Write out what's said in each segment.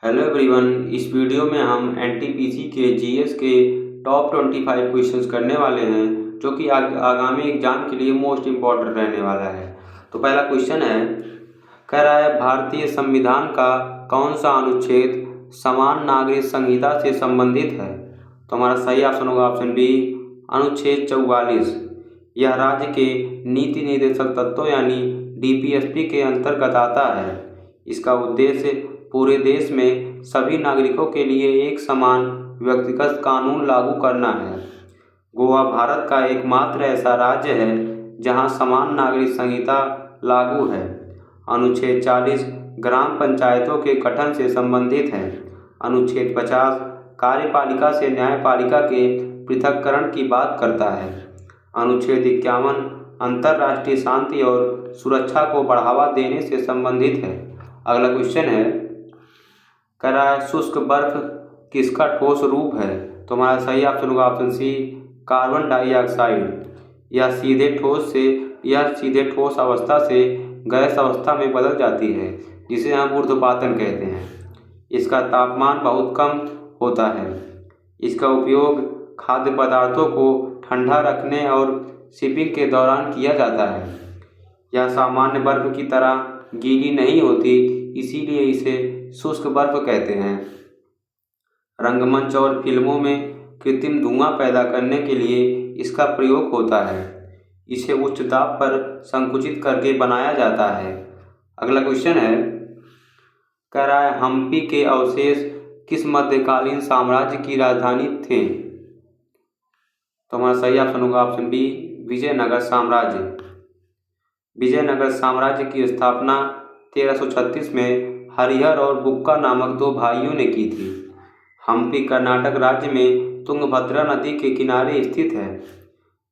Hello everyone. इस video में हम एनटीपीसी के जीएस के टॉप 25 क्वेश्चंस करने वाले हैं जो कि आगामी एग्जाम के लिए मोस्ट इम्पॉर्टेंट रहने वाला है। तो पहला क्वेश्चन है, कह रहा है भारतीय संविधान का कौन सा अनुच्छेद समान नागरिक संहिता से संबंधित है। तो हमारा सही ऑप्शन होगा ऑप्शन बी, अनुच्छेद 44। यह राज्य के नीति निर्देशक तत्वों यानी डीपीएसपी के अंतर्गत आता है। इसका उद्देश्य पूरे देश में सभी नागरिकों के लिए एक समान व्यक्तिगत कानून लागू करना है। गोवा भारत का एकमात्र ऐसा राज्य है जहां समान नागरिक संहिता लागू है। अनुच्छेद 40 ग्राम पंचायतों के गठन से संबंधित है। अनुच्छेद 50 कार्यपालिका से न्यायपालिका के पृथक्करण की बात करता है। अनुच्छेद 51 अंतर्राष्ट्रीय शांति और सुरक्षा को बढ़ावा देने से संबंधित है। अगला क्वेश्चन है, कह रहा है शुष्क बर्फ किसका ठोस रूप है। तो हमारा सही ऑप्शन होगा ऑप्शन सी, कार्बन डाइऑक्साइड। यह सीधे ठोस अवस्था से गैस अवस्था में बदल जाती है जिसे हम ऊर्ध्वपातन कहते हैं। इसका तापमान बहुत कम होता है। इसका उपयोग खाद्य पदार्थों को ठंडा रखने और शिपिंग के दौरान किया जाता है। यह सामान्य बर्फ की तरह गीली नहीं होती, इसीलिए इसे शुष्क बर्फ कहते हैं। रंगमंच और फिल्मों में कृत्रिम धुआं पैदा करने के लिए इसका प्रयोग होता है। इसे उच्च दाब पर संकुचित करके बनाया जाता है। अगला क्वेश्चन है, कह रहा है हम्पी के अवशेष किस मध्यकालीन साम्राज्य की राजधानी थे। तो हमारा सही ऑप्शन होगा ऑप्शन बी, विजयनगर साम्राज्य। विजयनगर साम्राज्य की स्थापना 1336 में हरिहर और बुक्का नामक दो भाइयों ने की थी। हम्पी कर्नाटक राज्य में तुंगभद्रा नदी के किनारे स्थित है।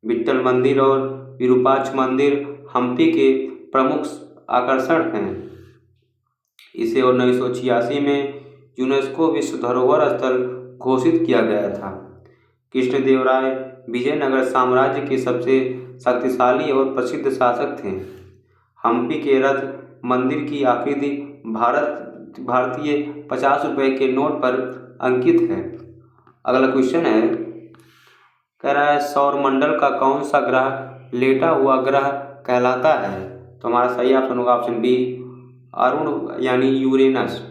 विट्ठल मंदिर और विरूपाक्ष मंदिर हम्पी के प्रमुख आकर्षण हैं। इसे 1986 में यूनेस्को विश्व धरोहर स्थल घोषित किया गया था। कृष्णदेवराय विजयनगर साम्राज्य के सबसे शक्तिशाली और प्रसिद्ध शासक थे। हम्पी के रथ मंदिर की आकृति भारतीय 50 रुपये के नोट पर अंकित है। अगला क्वेश्चन है, कह रहा है सौरमंडल का कौन सा ग्रह लेटा हुआ ग्रह कहलाता है। तो हमारा सही ऑप्शन होगा ऑप्शन बी, अरुण यानी यूरेनस।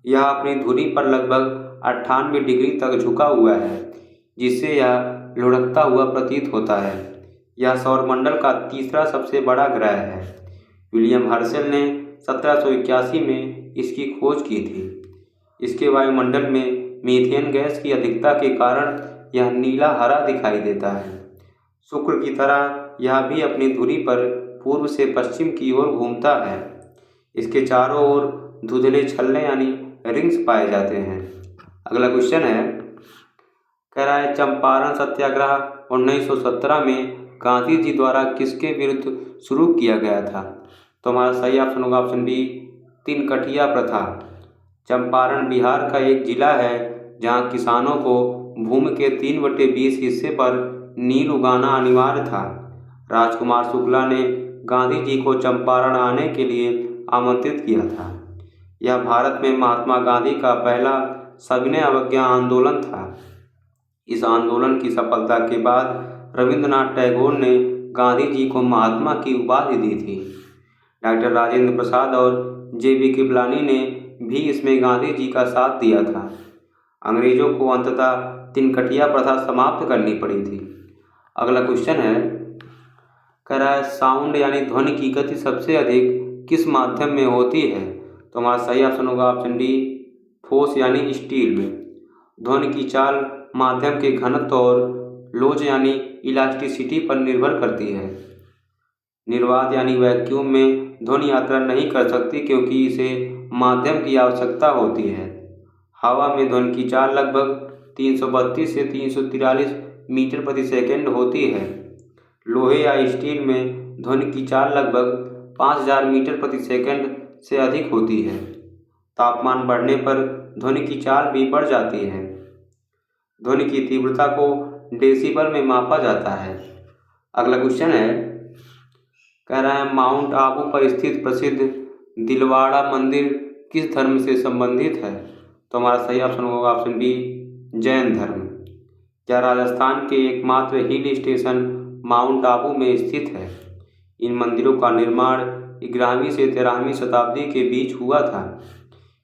यह अपनी धुरी पर लगभग 98 डिग्री तक झुका हुआ है जिससे यह लुढ़कता हुआ प्रतीत होता है। यह सौरमंडल का तीसरा सबसे बड़ा ग्रह है। विलियम हर्शेल ने 1781 में इसकी खोज की थी। इसके वायुमंडल में मीथेन गैस की अधिकता के कारण यह नीला हरा दिखाई देता है। शुक्र की तरह यह भी अपनी धुरी पर पूर्व से पश्चिम की ओर घूमता है। इसके चारों ओर धुंधले छल्ले यानी रिंग्स पाए जाते हैं। अगला क्वेश्चन है, कह रहा है चंपारण सत्याग्रह 1917 में गांधी जी द्वारा किसके विरुद्ध शुरू किया गया था। तो हमारा सही ऑप्शन होगा ऑप्शन बी, तिनकठिया प्रथा। चंपारण बिहार का एक जिला है जहां किसानों को भूमि के 3/20 हिस्से पर नील उगाना अनिवार्य था। राजकुमार शुक्ला ने गांधी जी को चंपारण आने के लिए आमंत्रित किया था। यह भारत में महात्मा गांधी का पहला सविनय अवज्ञा आंदोलन था। इस आंदोलन की सफलता के बाद रविंद्रनाथ टैगोर ने गांधी जी को महात्मा की उपाधि दी थी। डॉक्टर राजेंद्र प्रसाद और जे.बी. कृपलानी ने भी इसमें गांधी जी का साथ दिया था। अंग्रेजों को अंततः तिनकठिया प्रथा समाप्त करनी पड़ी थी। अगला क्वेश्चन है, कह रहा है साउंड यानी ध्वनि की गति सबसे अधिक किस माध्यम में होती है। तो हमारा सही ऑप्शन होगा ऑप्शन डी, ठोस यानी स्टील में। ध्वनि की चाल माध्यम के घनत्व और लोच यानी इलास्टिसिटी पर निर्भर करती है। निर्वात यानी वैक्यूम में ध्वनि यात्रा नहीं कर सकती क्योंकि इसे माध्यम की आवश्यकता होती है। हवा में ध्वनि की चाल लगभग 332 से 343 मीटर प्रति सेकंड होती है। लोहे या स्टील में ध्वनि की चाल लगभग 5000 मीटर प्रति सेकंड से अधिक होती है। तापमान बढ़ने पर ध्वनि की चाल भी बढ़ जाती है। ध्वनि की तीव्रता को डेसिबल में मापा जाता है। अगला क्वेश्चन है, कह रहा है माउंट आबू पर स्थित प्रसिद्ध दिलवाड़ा मंदिर किस धर्म से संबंधित है। तो हमारा सही ऑप्शन होगा ऑप्शन बी जैन धर्म। यह राजस्थान के एकमात्र हिल स्टेशन माउंट आबू में स्थित है। इन मंदिरों का निर्माण 11वीं से 13वीं शताब्दी के बीच हुआ था।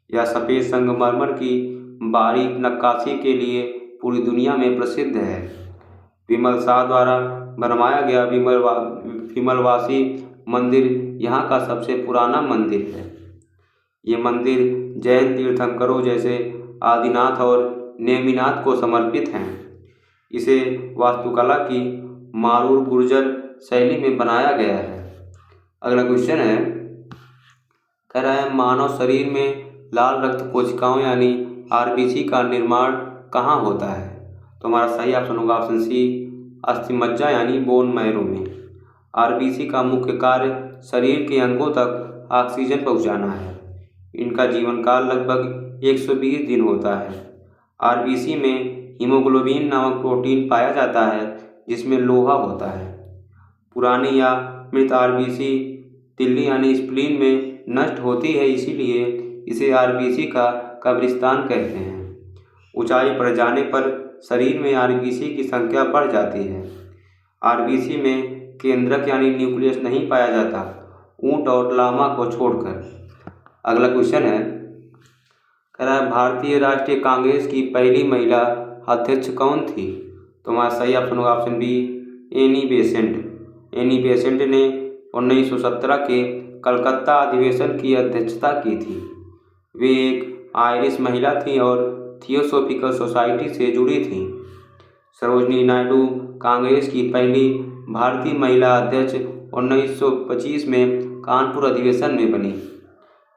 यह सफ़ेद संगमरमर की बारीक नक्काशी के लिए पूरी दुनिया में प्रसिद्ध है। विमल शाह द्वारा बनवाया गया विमलवासी मंदिर यहाँ का सबसे पुराना मंदिर है। ये मंदिर जैन तीर्थंकरों जैसे आदिनाथ और नेमिनाथ को समर्पित हैं। इसे वास्तुकला की मारूर गुर्जर शैली में बनाया गया है। अगला क्वेश्चन है, कह रहा है मानव शरीर में लाल रक्त कोशिकाओं यानी आरबीसी का निर्माण कहाँ होता है? तो हमारा सही ऑप्शन होगा ऑप्शन सी अस्थिमज्जा यानी बोन मैरो में। आरबीसी का मुख्य कार्य शरीर के अंगों तक ऑक्सीजन पहुँचाना है। इनका जीवन काल लगभग 120 दिन होता है। आरबीसी में हीमोग्लोबिन नामक प्रोटीन पाया जाता है जिसमें लोहा होता है। पुरानी या मृत आरबीसी तिल्ली यानी स्प्लीन में नष्ट होती है, इसीलिए इसे आरबीसी का कब्रिस्तान कहते हैं। ऊंचाई पर जाने पर शरीर में आरबीसी की संख्या बढ़ जाती है। आरबीसी में केंद्रक यानी न्यूक्लियस नहीं पाया जाता, ऊंट और लामा को छोड़कर। अगला क्वेश्चन है, कह रहा है भारतीय राष्ट्रीय कांग्रेस की पहली महिला अध्यक्ष कौन थी? तो हमारा सही ऑप्शन होगा option be Annie Besant. Annie Besant ने 1917 के कलकत्ता अधिवेशन की अध्यक्षता की थी। वे एक आयरिश महिला थीं और थियोसॉफिकल सोसाइटी से जुड़ी थीं। सरोजनी नायडू कांग्रेस की पहली भारतीय महिला अध्यक्ष 1925 में कानपुर अधिवेशन में बनी।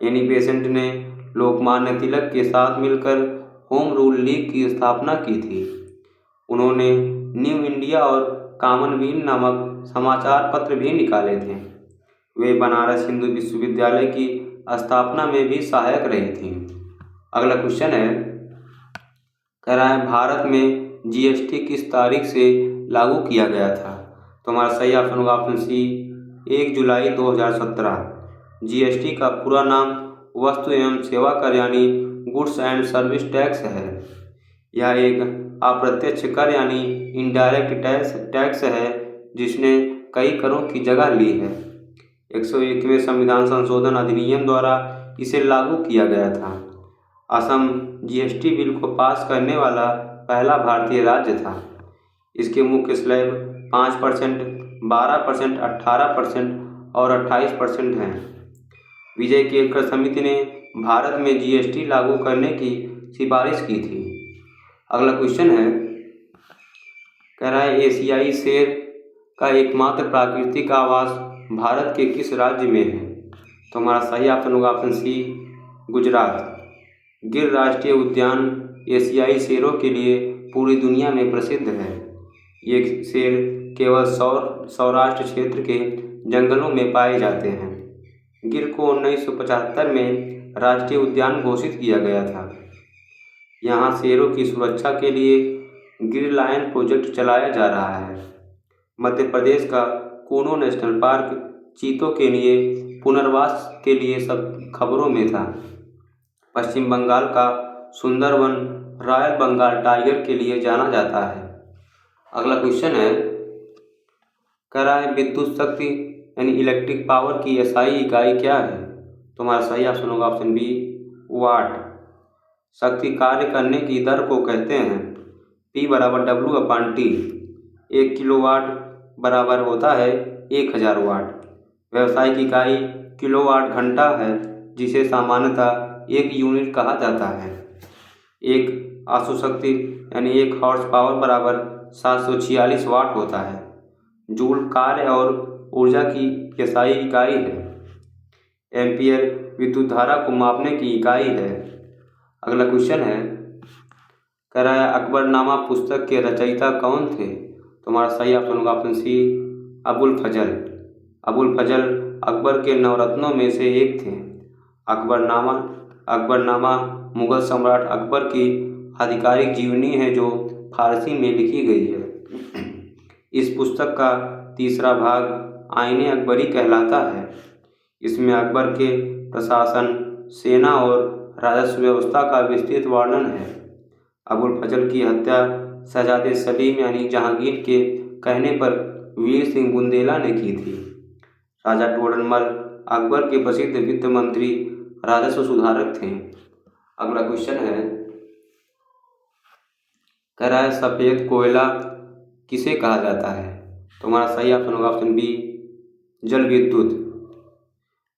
एनी बेसेंट ने लोकमान्य तिलक के साथ मिलकर होम रूल लीग की स्थापना की थी। उन्होंने न्यू इंडिया और कॉमनवेल्थ नामक समाचार पत्र भी निकाले थे। वे बनारस हिंदू विश्वविद्यालय की स्थापना में भी सहायक रही थीं। अगला क्वेश्चन है, कह रहा है भारत में जीएसटी किस तारीख से लागू किया गया था? तो हमारा सही ऑप्शन होगा ऑप्शन सी 1 जुलाई 2017। जीएसटी का पूरा नाम वस्तु एवं सेवा कर यानी गुड्स एंड सर्विस टैक्स है। यह एक अप्रत्यक्ष कर यानी इनडायरेक्ट टैक्स है जिसने कई करों की जगह ली है। 101वें संविधान संशोधन अधिनियम द्वारा इसे लागू किया गया था। असम जीएसटी बिल को पास करने वाला पहला भारतीय राज्य था। इसके मुख्य स्लैब 5%, 12%, 18% और 28% हैं। विजय केरकर समिति ने भारत में जीएसटी लागू करने की सिफारिश की थी। अगला क्वेश्चन है, कह रहा है एशियाई शेर का एकमात्र प्राकृतिक आवास भारत के किस राज्य में है? तो हमारा सही ऑप्शन होगा ऑप्शन सी गुजरात। गिर राष्ट्रीय उद्यान एशियाई शेरों के लिए पूरी दुनिया में प्रसिद्ध है। ये शेर केवल सौराष्ट्र क्षेत्र के जंगलों में पाए जाते हैं। गिर को 1975 में राष्ट्रीय उद्यान घोषित किया गया था। यहाँ शेरों की सुरक्षा के लिए गिर लायन प्रोजेक्ट चलाया जा रहा है। मध्य प्रदेश का कूनो नेशनल पार्क चीतों के लिए पुनर्वास के लिए सब खबरों में था। पश्चिम बंगाल का सुंदरवन रॉयल बंगाल टाइगर के लिए जाना जाता है। अगला क्वेश्चन है, कह रहा है विद्युत शक्ति यानी इलेक्ट्रिक पावर की एसआई इकाई क्या है? तो हमारा सही ऑप्शन होगा ऑप्शन बी वाट। शक्ति कार्य करने की दर को कहते हैं। P बराबर W/T। 1 किलोवाट बराबर होता है 1000 वाट। व्यावसायिक इकाई किलोवाट घंटा है जिसे सामान्यतः 1 यूनिट कहा जाता है। एक आशुशक्ति यानी 1 हॉर्स पावर बराबर 746 वाट होता है। जूल कार्य और ऊर्जा की एसआई इकाई है। एम्पियर विद्युत धारा को मापने की इकाई है। अगला क्वेश्चन है, कह रहा है अकबरनामा पुस्तक के रचयिता कौन थे? तो हमारा सही ऑप्शन होगा ऑप्शन सी अबुल फजल। अबुल फजल अकबर के नवरत्नों में से एक थे। अकबरनामा मुगल सम्राट अकबर की आधिकारिक जीवनी है जो फारसी में लिखी गई है। इस पुस्तक का तीसरा भाग आईने अकबरी कहलाता है। इसमें अकबर के प्रशासन, सेना और राजस्व व्यवस्था का विस्तृत वर्णन है। अबुल फजल की हत्या शहजादे सलीम यानी जहांगीर के कहने पर वीर सिंह बुंदेला ने की थी। राजा टोडरमल अकबर के प्रसिद्ध वित्त मंत्री राजस्व सुधारक थे। अगला क्वेश्चन है, कह रहा है सफ़ेद कोयला किसे कहा जाता है? तो हमारा सही ऑप्शन होगा ऑप्शन बी, जल विद्युत।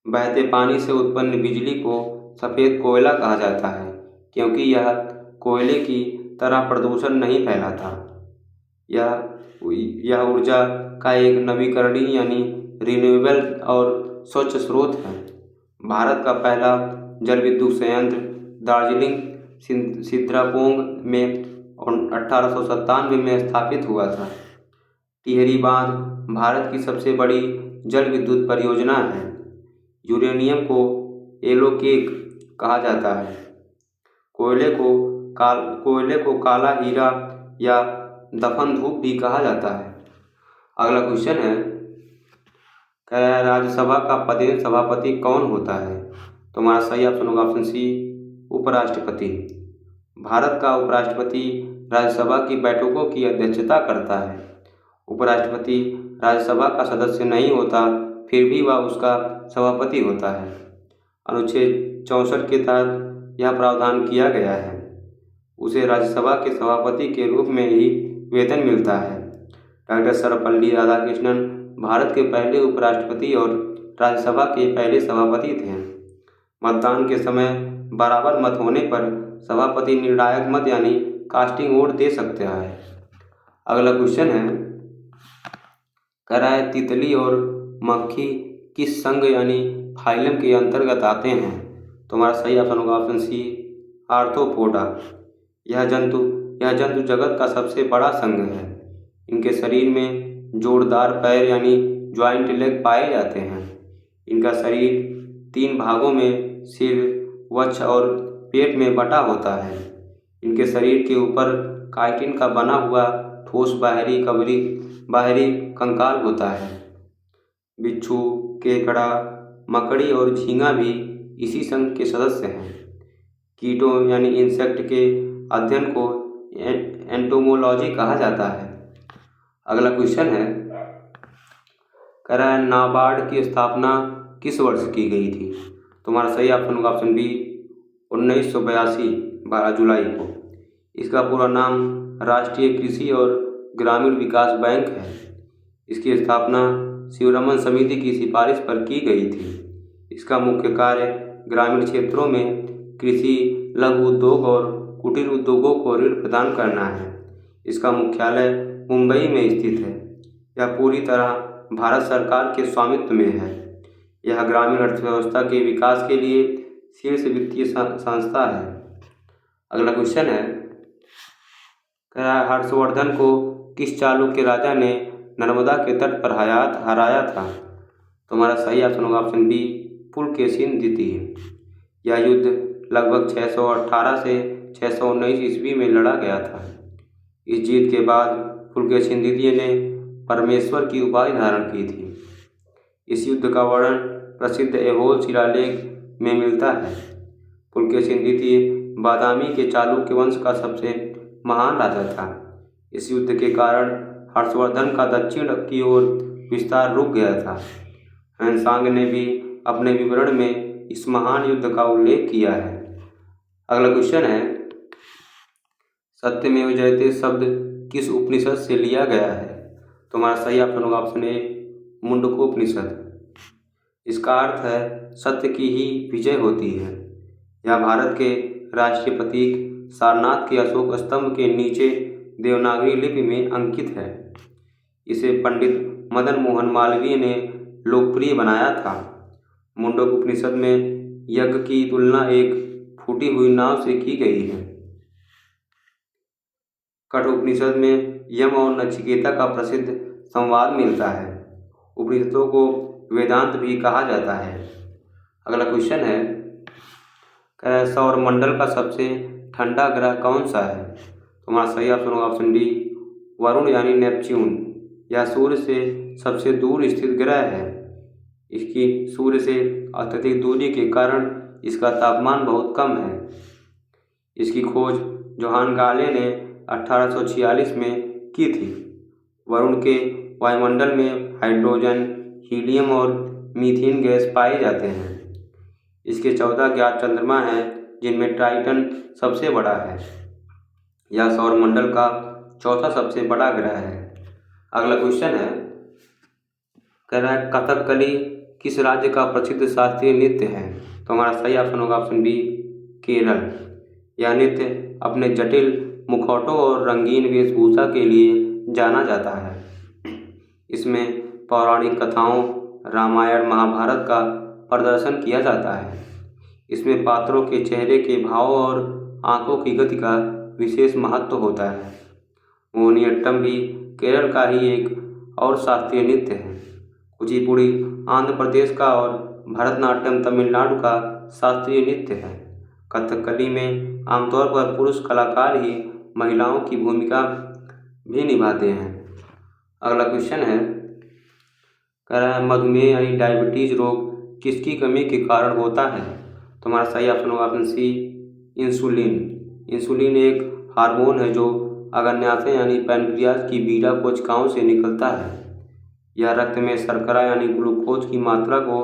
बहते पानी से उत्पन्न बिजली को सफ़ेद कोयला कहा जाता है क्योंकि यह कोयले की तरह प्रदूषण नहीं फैलाता। यह ऊर्जा का एक नवीकरणीय यानी रिन्यूएबल और स्वच्छ स्रोत है। भारत का पहला जल विद्युत संयंत्र दार्जिलिंग सिद्रापोंग में 1897 में स्थापित हुआ था। टिहरी बांध भारत की सबसे बड़ी जल विद्युत परियोजना है। यूरेनियम को एलोकेक कहा जाता है। कोयले को काला हीरा या दफन धूप भी कहा जाता है। अगला क्वेश्चन है, कह रहा है राज्यसभा का प्रदेश सभापति कौन होता है? तो हमारा सही ऑप्शन होगा ऑप्शन सी, उपराष्ट्रपति। भारत का उपराष्ट्रपति राज्यसभा की बैठकों की अध्यक्षता करता है। उपराष्ट्रपति राज्यसभा का सदस्य नहीं होता, फिर भी वह उसका सभापति होता है। अनुच्छेद 64 के तहत यह प्रावधान किया गया है। उसे राज्यसभा के सभापति के रूप में ही वेतन मिलता है। डॉक्टर सर्वपल्ली राधाकृष्णन भारत के पहले उपराष्ट्रपति और राज्यसभा के पहले सभापति थे। मतदान के समय बराबर मत होने पर सभापति निर्णायक मत यानी कास्टिंग वोट दे सकता है। अगला क्वेश्चन है, कह रहा है तितली और मक्खी किस संघ यानी फाइलम के अंतर्गत आते हैं? तो हमारा सही ऑप्शन होगा ऑप्शन सी, आर्थ्रोपोडा। यह जंतु जगत का सबसे बड़ा संघ है। इनके शरीर में जोड़दार पैर यानी ज्वाइंट लेग पाए जाते हैं। इनका शरीर 3 भागों में सिर, वक्ष और पेट में बटा होता है। इनके शरीर के ऊपर काइटिन का बना हुआ ठोस बाहरी कंकाल होता है। बिच्छू, केकड़ा, मकड़ी और झींगा भी इसी संघ के सदस्य हैं। कीटों यानी इंसेक्ट के अध्ययन को एंटोमोलॉजी कहा जाता है। अगला क्वेश्चन है, कह रहा है नाबार्ड की स्थापना किस वर्ष की गई थी? तो हमारा सही ऑप्शन होगा ऑप्शन बी, 1982 12 जुलाई को। इसका पूरा नाम राष्ट्रीय कृषि और ग्रामीण विकास बैंक है। इसकी स्थापना शिवरमन समिति की सिफारिश पर की गई थी। इसका मुख्य कार्य ग्रामीण क्षेत्रों में कृषि, लघु उद्योग और कुटीर उद्योगों को ऋण प्रदान करना है। इसका मुख्यालय मुंबई में स्थित है। यह पूरी तरह भारत सरकार के स्वामित्व में है। यह ग्रामीण अर्थव्यवस्था के विकास के लिए शीर्ष वित्तीय संस्था है। अगला क्वेश्चन है, कह रहा है हर्षवर्धन को किस चालुक्य राजा ने नर्मदा के तट पर हराया था? तो हमारा सही ऑप्शन होगा ऑप्शन बी, पुलकेशिन द्वितीय। यह युद्ध लगभग 618 से 619 ईस्वी में लड़ा गया था। इस जीत के बाद पुलकेशिन द्वितीय ने परमेश्वर की उपाधि धारण की थी। इस युद्ध का वर्णन प्रसिद्ध ऐहोल शिलालेख में मिलता है। पुलकेशिन द्वितीय बादामी के चालुक्य वंश का सबसे महान राजा था। इस युद्ध के कारण हर्षवर्धन का दक्षिण की ओर विस्तार रुक गया था। हैंसांग ने भी अपने विवरण में इस महान युद्ध का उल्लेख किया है। अगला क्वेश्चन है, सत्यमेव जयते शब्द किस उपनिषद से लिया गया है? तो हमारा सही ऑप्शन होगा ऑप्शन ए, मुंडकोपनिषद। इसका अर्थ है सत्य की ही विजय होती है। यह भारत के राष्ट्रीय प्रतीक सारनाथ के अशोक स्तंभ के नीचे देवनागरी लिपि में अंकित है। इसे पंडित मदन मोहन मालवीय ने लोकप्रिय बनाया था। मुंडकोपनिषद में यज्ञ की तुलना एक फूटी हुई नाव से की गई है। कठोपनिषद में यम और नचिकेता का प्रसिद्ध संवाद मिलता है। उपनिषदों को वेदांत भी कहा जाता है। अगला क्वेश्चन है, सौरमंडल का सबसे ठंडा ग्रह कौन सा है? तो हमारा सही ऑप्शन होगा ऑप्शन डी, वरुण यानी नेपच्यून। यह सूर्य से सबसे दूर स्थित ग्रह है। इसकी सूर्य से अत्यधिक दूरी के कारण इसका तापमान बहुत कम है। इसकी खोज जोहान गाले ने 1846 में की थी। वरुण के वायुमंडल में हाइड्रोजन, हीलियम और मीथेन गैस पाए जाते हैं। इसके 14 ज्ञात चंद्रमा हैं, जिनमें टाइटन सबसे बड़ा है। यह सौरमंडल का चौथा सबसे बड़ा ग्रह है। अगला क्वेश्चन है, कह रहा है कथकली किस राज्य का प्रसिद्ध शास्त्रीय नृत्य है? तो हमारा सही ऑप्शन होगा ऑप्शन बी, केरल। यह नृत्य अपने जटिल मुखौटों और रंगीन वेशभूषा के लिए जाना जाता है। इसमें पौराणिक कथाओं, रामायण, महाभारत का प्रदर्शन किया जाता है। इसमें पात्रों के चेहरे के भाव और आंखों की गति का विशेष महत्व होता है। मोहिनीअट्टम भी केरल का ही एक और शास्त्रीय नृत्य है। कुचिपुड़ी आंध्र प्रदेश का और भरतनाट्यम तमिलनाडु का शास्त्रीय नृत्य है। कथकली में आमतौर पर पुरुष कलाकार ही महिलाओं की भूमिका भी निभाते हैं। अगला क्वेश्चन है, कह रहा है मधुमेह यानी डायबिटीज रोग किसकी कमी के कारण होता है? तो हमारा सही ऑप्शन होगा ऑप्शन सी, इंसुलिन। इंसुलिन एक हार्मोन है जो अग्न्याशय यानी पैनक्रियाज की बीटा कोशिकाओं से निकलता है। यह रक्त में शर्करा यानी ग्लूकोज की मात्रा को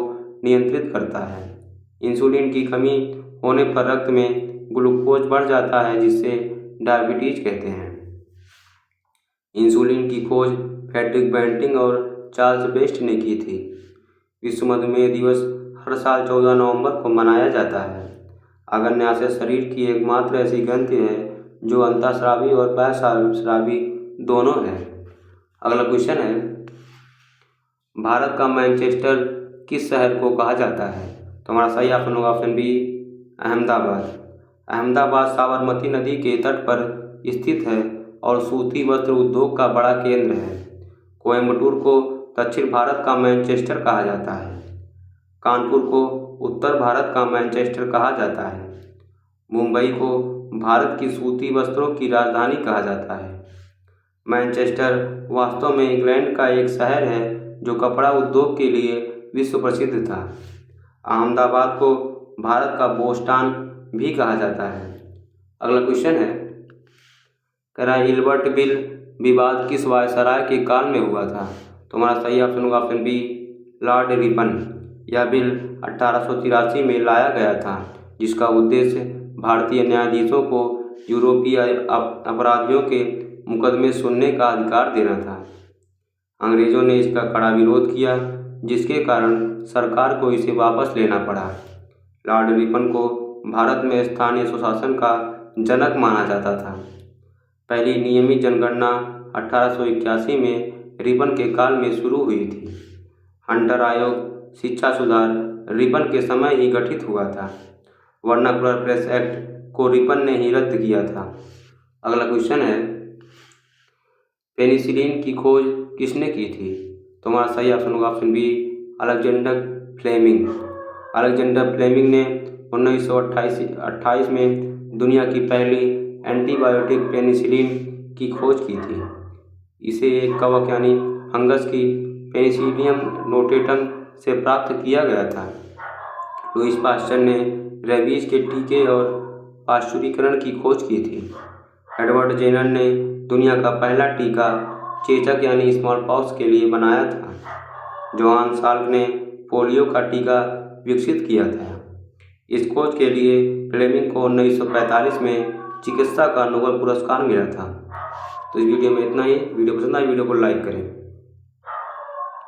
नियंत्रित करता है। इंसुलिन की कमी होने पर रक्त में ग्लूकोज बढ़ जाता है, जिससे डायबिटीज कहते हैं। इंसुलिन की खोज फ्रेडरिक बेंटिंग और चार्ल्स बेस्ट ने की थी। विश्व मधुमेह दिवस हर साल 14 नवंबर को मनाया जाता है। अग्न्याशय शरीर की एकमात्र ऐसी ग्रंथि है जो अंतःस्रावी और बहिःस्रावी दोनों है। अगला क्वेश्चन है, भारत का मैनचेस्टर किस शहर को कहा जाता है? तो हमारा सही ऑप्शन होगा ऑप्शन बी, अहमदाबाद। अहमदाबाद साबरमती नदी के तट पर स्थित है और सूती वस्त्र उद्योग का बड़ा केंद्र है। कोयम्बटूर को दक्षिण भारत का मैनचेस्टर कहा जाता है। कानपुर को उत्तर भारत का मैनचेस्टर कहा जाता है। मुंबई को भारत की सूती वस्त्रों की राजधानी कहा जाता है। मैनचेस्टर वास्तव में इंग्लैंड का एक शहर है जो कपड़ा उद्योग के लिए विश्व प्रसिद्ध था। अहमदाबाद को भारत का बोस्टन भी कहा जाता है। अगला क्वेश्चन है, कह रहा है इल्बर्ट बिल विवाद किस वायसराय के काल में हुआ था? तो हमारा सही ऑप्शन होगा ऑप्शन बी, लॉर्ड रिपन। यह बिल 1883 में लाया गया था, जिसका उद्देश्य भारतीय न्यायाधीशों को यूरोपीय अपराधियों के मुकदमे सुनने का अधिकार देना था। अंग्रेजों ने इसका कड़ा विरोध किया, जिसके कारण सरकार को इसे वापस लेना पड़ा। लॉर्ड रिपन को भारत में स्थानीय स्वशासन का जनक माना जाता था। पहली नियमित जनगणना 1881 में रिपन के काल में शुरू हुई थी। हंटर आयोग शिक्षा सुधार रिपन के समय ही गठित हुआ था। वर्नाकुलर प्रेस एक्ट को रिपन ने ही रद्द किया था। अगला क्वेश्चन है, पेनिसिलिन की खोज किसने की थी? तो हमारा सही ऑप्शन होगा option B, Alexander Fleming. Alexander Fleming ने 1928 में दुनिया की पहली एंटीबायोटिक पेनिसिलिन की खोज की थी। इसे एक कवक यानी फंगस की पेनिसिलियम नोटेटम से प्राप्त किया गया था। लुईस पास्चर ने रेबीज के टीके और पाश्चुरीकरण की खोज की थी। एडवर्ड जेनर ने दुनिया का पहला टीका चेचक यानी स्मॉल पॉक्स के लिए बनाया था। जोहान साल्क ने पोलियो का टीका विकसित किया था। इस खोज के लिए फ्लेमिंग को 1945 में चिकित्सा का नोबेल पुरस्कार मिला था। तो इस वीडियो में इतना ही। वीडियो पसंद आए वीडियो को लाइक करें।